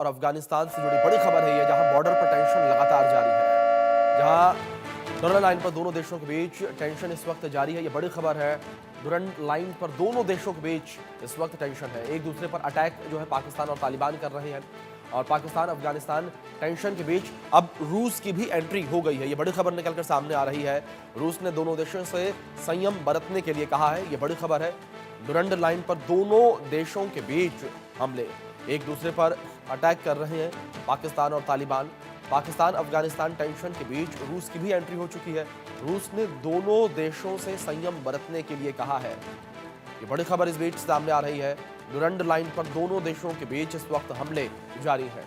और अफगानिस्तान से जुड़ी बड़ी खबर है ये, जहां बॉर्डर पर टेंशन लगातार जारी है। जहां डुरंड लाइन पर दोनों देशों के बीच टेंशन इस वक्त जारी है, ये बड़ी खबर है। डुरंड लाइन पर दोनों देशों के बीच इस वक्त टेंशन है। एक दूसरे पर अटैक जो है पाकिस्तान और तालिबान कर रहे हैं, और पाकिस्तान अफगानिस्तान टेंशन के बीच अब रूस की भी एंट्री हो गई है। ये बड़ी खबर निकलकर सामने आ रही है। रूस ने दोनों देशों से संयम बरतने के लिए कहा है, ये बड़ी खबर है। डुरंड लाइन पर दोनों देशों के बीच हमले, एक दूसरे पर अटैक कर रहे हैं पाकिस्तान और तालिबान। पाकिस्तान अफगानिस्तान टेंशन के बीच रूस की भी एंट्री हो चुकी है। रूस ने दोनों देशों से संयम बरतने के लिए कहा है। ये बड़ी खबर इस बीच सामने आ रही है। डुरंड लाइन पर दोनों देशों के बीच इस वक्त हमले जारी हैं।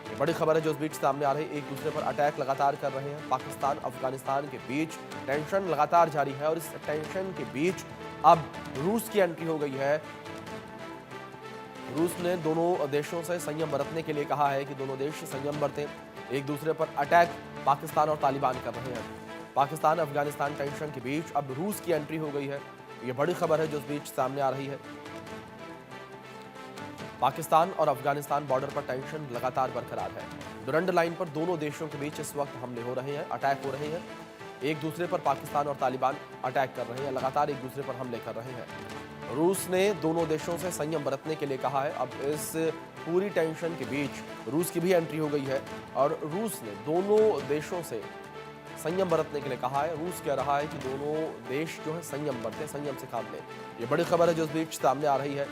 ये बड़ी खबर है जो इस बीच सामने आ रही है। एक दूसरे पर अटैक लगातार कर रहे हैं। पाकिस्तान अफगानिस्तान के बीच टेंशन लगातार जारी है, और इस टेंशन के बीच अब रूस की एंट्री हो गई है। रूस ने दोनों देशों से संयम बरतने के लिए कहा है कि दोनों देश संयम बरतें। एक दूसरे पर अटैक पाकिस्तान और तालिबान कर रहे हैं। पाकिस्तान अफगानिस्तान टेंशन के बीच अब रूस की एंट्री हो गई है। ये बड़ी खबर है जो इस बीच सामने आ रही है। पाकिस्तान और अफगानिस्तान बॉर्डर पर टेंशन लगातार बरकरार है। डुरंड लाइन पर दोनों देशों के बीच इस वक्त हमले हो रहे हैं, अटैक हो रहे हैं। एक दूसरे पर पाकिस्तान और तालिबान अटैक कर रहे हैं, लगातार एक दूसरे पर हमले कर रहे हैं। रूस ने दोनों देशों से संयम बरतने के लिए कहा है। अब इस पूरी टेंशन के बीच रूस की भी एंट्री हो गई है, और रूस ने दोनों देशों से संयम बरतने के लिए कहा है। रूस कह रहा है कि दोनों देश जो है संयम बरतें, संयम से काम लें। ये बड़ी खबर है जो इस बीच सामने आ रही है।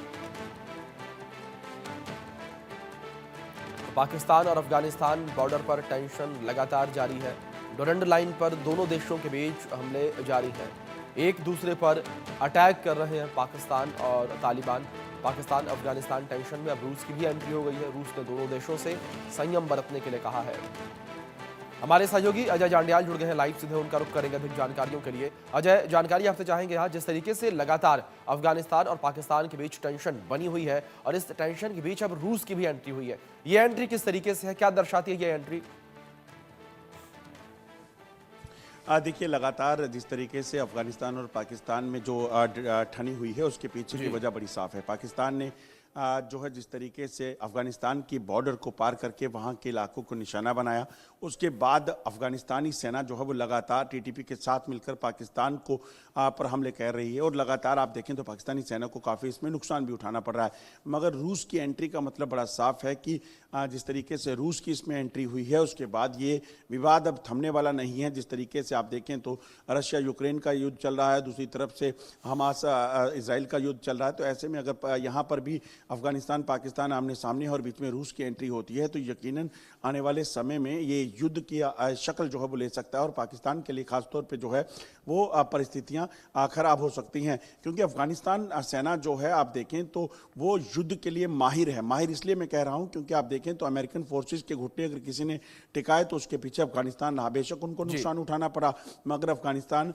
पाकिस्तान और अफगानिस्तान बॉर्डर पर टेंशन लगातार जारी है। डुरंड लाइन पर दोनों देशों के बीच हमले जारी हैं। एक दूसरे पर अटैक कर रहे हैं पाकिस्तान और तालिबान। पाकिस्तान अफगानिस्तान टेंशन में अब रूस की भी एंट्री हो गई है। रूस ने दोनों देशों से संयम बरतने के लिए कहा है। हमारे सहयोगी अजय जांडियाल जुड़ गए हैं लाइव, सीधे उनका रुख करेंगे अधिक जानकारियों के लिए। अजय, जानकारी आपसे चाहेंगे यहाँ, जिस तरीके से लगातार अफगानिस्तान और पाकिस्तान के बीच टेंशन बनी हुई है, और इस टेंशन के बीच अब रूस की भी एंट्री हुई है, ये एंट्री किस तरीके से है, क्या दर्शाती है ये एंट्री? देखिए, लगातार जिस तरीके से अफगानिस्तान और पाकिस्तान में जो ठनी हुई है, उसके पीछे की वजह बड़ी साफ है। पाकिस्तान ने जो है जिस तरीके से अफगानिस्तान की बॉर्डर को पार करके वहाँ के इलाकों को निशाना बनाया, उसके बाद अफगानिस्तानी सेना जो है वो लगातार टीटीपी के साथ मिलकर पाकिस्तान को पर हमले कर रही है, और लगातार आप देखें तो पाकिस्तानी सेना को काफ़ी इसमें नुकसान भी उठाना पड़ रहा है। मगर रूस की एंट्री का मतलब बड़ा साफ है कि जिस तरीके से रूस की इसमें एंट्री हुई है, उसके बाद ये विवाद अब थमने वाला नहीं है। जिस तरीके से आप देखें तो रशिया यूक्रेन का युद्ध चल रहा है, दूसरी तरफ से हमास इसराइल का युद्ध चल रहा है। तो ऐसे में अगर यहाँ पर भी अफगानिस्तान पाकिस्तान आमने सामने है और बीच में रूस की एंट्री होती है, तो यकीनन आने वाले समय में ये युद्ध की शक्ल जो है वो ले सकता है, और पाकिस्तान के लिए खासतौर पे जो है वो परिस्थितियां खराब हो सकती हैं। क्योंकि अफगानिस्तान सेना जो है आप देखें तो वो युद्ध के लिए माहिर है। माहिर इसलिए मैं कह रहा हूं क्योंकि आप देखें तो अमेरिकन फोर्सेस के घुटने अगर किसी ने टिकाए तो उसके पीछे अफगानिस्तान रहा। बेशक उनको नुकसान उठाना पड़ा, मगर अफगानिस्तान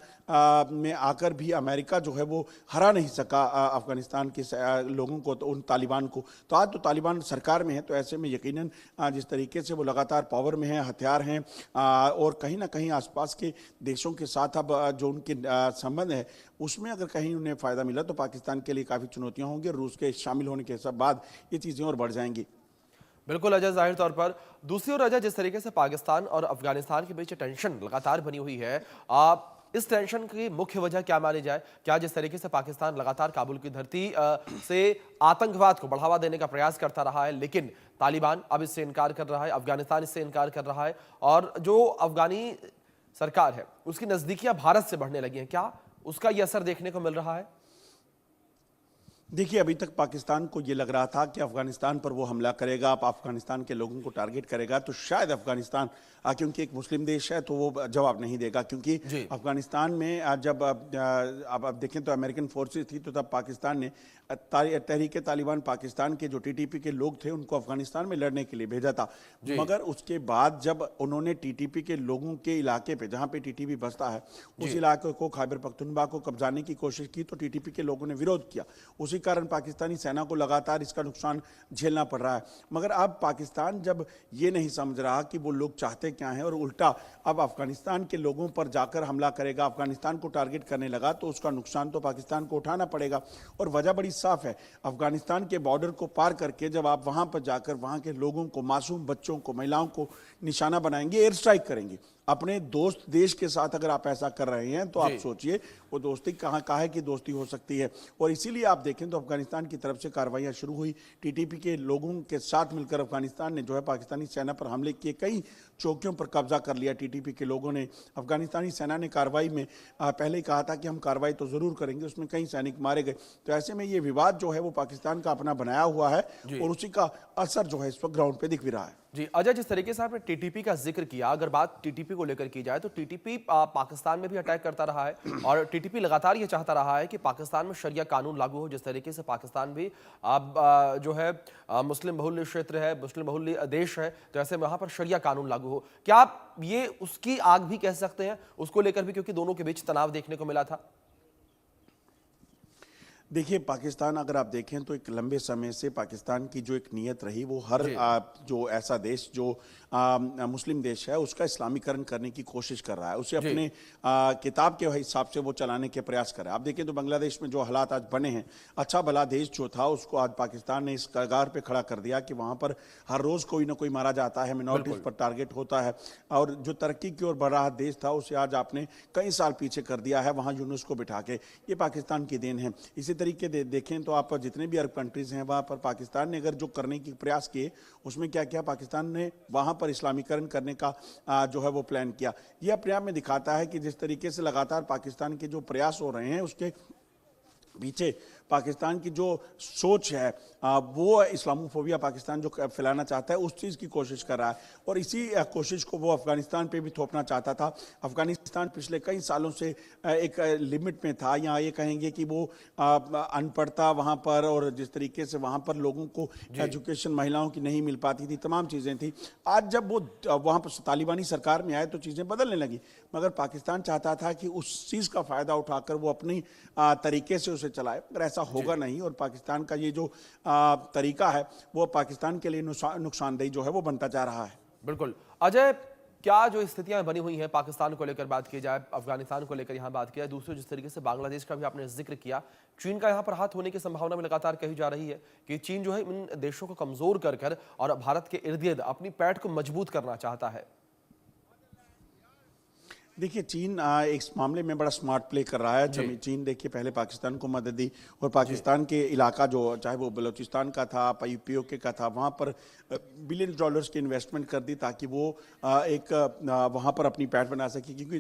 में आकर भी अमेरिका जो है वो हरा नहीं सका अफगानिस्तान के लोगों को, तो उन तालिबान को। तो आज तो तालिबान सरकार में है, तो ऐसे में यकीनन जिस तरीके से वो लगातार पावर में है, हथियार हैं, और कहीं ना कहीं आसपास के देशों के साथ अब जो उनके संबंध है उसमें अगर कहीं उन्हें फ़ायदा मिला तो पाकिस्तान के लिए काफ़ी चुनौतियां होंगी। रूस के शामिल होने के बाद ये चीज़ें और बढ़ जाएंगी। बिल्कुल अजय, जाहिर तौर पर। दूसरी ओर अजय, जिस तरीके से पाकिस्तान और अफगानिस्तान के बीच टेंशन लगातार बनी हुई है, आप इस टेंशन की मुख्य वजह क्या मानी जाए? क्या जिस तरीके से पाकिस्तान लगातार काबुल की धरती से आतंकवाद को बढ़ावा देने का प्रयास करता रहा है, लेकिन तालिबान अब इससे इनकार कर रहा है, अफगानिस्तान इससे इनकार कर रहा है, और जो अफगानी सरकार है उसकी नजदीकियां भारत से बढ़ने लगी हैं, क्या उसका यह असर देखने को मिल रहा है? देखिए, अभी तक पाकिस्तान को ये लग रहा था कि अफगानिस्तान पर वो हमला करेगा, अफगानिस्तान के लोगों को टारगेट करेगा, तो शायद अफगानिस्तान क्योंकि एक मुस्लिम देश है तो वो जवाब नहीं देगा। क्योंकि अफगानिस्तान में जब अब देखें तो अमेरिकन फोर्सेस थी, तो तब पाकिस्तान ने तहरीक तालिबान पाकिस्तान के जो टीटीपी के लोग थे उनको अफगानिस्तान में लड़ने के लिए भेजा था। मगर उसके बाद जब उन्होंने टीटीपी के लोगों के इलाके पे, जहाँ पे टीटीपी बसता है, उस इलाके को खैबर पख्तूनख्वा को कब्जाने की कोशिश की, तो टीटीपी के लोगों ने विरोध किया। उसी कारण पाकिस्तानी सेना को लगातार इसका नुकसान झेलना पड़ रहा है। मगर अब पाकिस्तान जब ये नहीं समझ रहा कि वो लोग चाहते क्या हैं, और उल्टा अब अफगानिस्तान के लोगों पर जाकर हमला करेगा, अफगानिस्तान को टारगेट करने लगा, तो उसका नुकसान तो पाकिस्तान को उठाना पड़ेगा। और वजह बड़ी साफ है, अफगानिस्तान के बॉर्डर को पार करके जब आप वहां पर जाकर वहां के लोगों को, मासूम बच्चों को, महिलाओं को निशाना बनाएंगे, एयर स्ट्राइक करेंगे अपने दोस्त देश के साथ, अगर आप ऐसा कर रहे हैं तो आप सोचिए वो दोस्ती कहाँ काहे की दोस्ती हो सकती है। और इसीलिए आप देखें तो अफगानिस्तान की तरफ से कार्रवाइयाँ शुरू हुई, टीटीपी के लोगों के साथ मिलकर अफगानिस्तान ने जो है पाकिस्तानी सेना पर हमले किए, कई चौकियों पर कब्जा कर लिया टीटीपी के लोगों ने। अफगानिस्तानी सेना ने कार्रवाई में पहले ही कहा था कि हम कार्रवाई तो जरूर करेंगे, उसमें कई सैनिक मारे गए। तो ऐसे में ये विवाद जो है वो पाकिस्तान का अपना बनाया हुआ है और उसी का असर जो है इस वक्त ग्राउंड पे दिख भी रहा है। जी अजय, जिस तरीके से आपने टीटीपी का जिक्र किया, अगर बात टीटीपी को लेकर की जाए तो टीटीपी पाकिस्तान में भी अटैक करता रहा है और टीटीपी लगातार ये चाहता रहा है कि पाकिस्तान में शरिया कानून लागू हो। जिस तरीके से पाकिस्तान भी अब जो है मुस्लिम बहुल्य क्षेत्र है, मुस्लिम बहुल्य देश है, तो ऐसे में वहां पर शरिया कानून लागू हो, क्या आप ये उसकी आग भी कह सकते हैं उसको लेकर भी, क्योंकि दोनों के बीच तनाव देखने को मिला था? देखिए, पाकिस्तान अगर आप देखें तो एक लंबे समय से पाकिस्तान की जो एक नीयत रही वो हर जो ऐसा देश जो मुस्लिम देश है उसका इस्लामीकरण करने की कोशिश कर रहा है, उसे अपने किताब के हिसाब से वो चलाने के प्रयास कर रहा है। आप देखें तो बांग्लादेश में जो हालात आज बने हैं, अच्छा भला देश जो था उसको आज पाकिस्तान ने इस कगार पे खड़ा कर दिया कि वहाँ पर हर रोज़ कोई ना कोई मारा जाता है, मिनॉरिटीज़ पर टारगेट होता है। और जो तरक्की की ओर बढ़ रहा देश था उसे आज आपने कई साल पीछे कर दिया है वहाँ यूनुस को बिठा के। ये पाकिस्तान की देन है। इसी तरीके देखें तो आप जितने भी अरब कंट्रीज हैं वहाँ पर पाकिस्तान ने अगर जो करने की प्रयास किए उसमें क्या किया, पाकिस्तान ने वहाँ पर इस्लामीकरण करने का जो है वो प्लान किया। ये अपने आप में दिखाता है कि जिस तरीके से लगातार पाकिस्तान के जो प्रयास हो रहे हैं उसके पीछे पाकिस्तान की जो सोच है वो इस्लामोफोबिया पाकिस्तान जो फैलाना चाहता है उस चीज़ की कोशिश कर रहा है और इसी कोशिश को वो अफगानिस्तान पे भी थोपना चाहता था। अफगानिस्तान पिछले कई सालों से एक लिमिट में था, या ये कहेंगे कि वो अनपढ़ता वहाँ पर और जिस तरीके से वहाँ पर लोगों को एजुकेशन महिलाओं की नहीं मिल पाती थी, तमाम चीज़ें थी। आज जब वो वहाँ पर तालिबानी सरकार में आए तो चीज़ें बदलने लगी, मगर पाकिस्तान चाहता था कि उस चीज़ का फ़ायदा उठाकर वो अपनी तरीके से उसे चलाए, मगर ऐसा होगा नहीं। और पाकिस्तान का ये जो तरीका है वो पाकिस्तान के लिए नुकसानदेह जो है वो बनता जा रहा है। बिल्कुल अजय, क्या जो स्थितियां बनी हुई हैं पाकिस्तान को लेकर बात की जाए, अफगानिस्तान को लेकर यहां बात की जाए, दूसरे जिस तरीके से बांग्लादेश का भी आपने जिक्र किया, चीन का यहां पर हाथ होने की संभावना में लगातार कही जा रही है कि चीन जो है इन देशों को कमजोर कर और भारत के इर्द गिर्द अपनी पैठ को मजबूत करना चाहता है। देखिए, चीन इस मामले में बड़ा स्मार्ट प्ले कर रहा है। चीन देखिए पहले पाकिस्तान को मदद दी और पाकिस्तान के इलाका जो चाहे वो बलूचिस्तान का था, पीओके का था, वहाँ पर $बिलियन की इन्वेस्टमेंट कर दी ताकि वो एक वहाँ पर अपनी पैठ बना सके, क्योंकि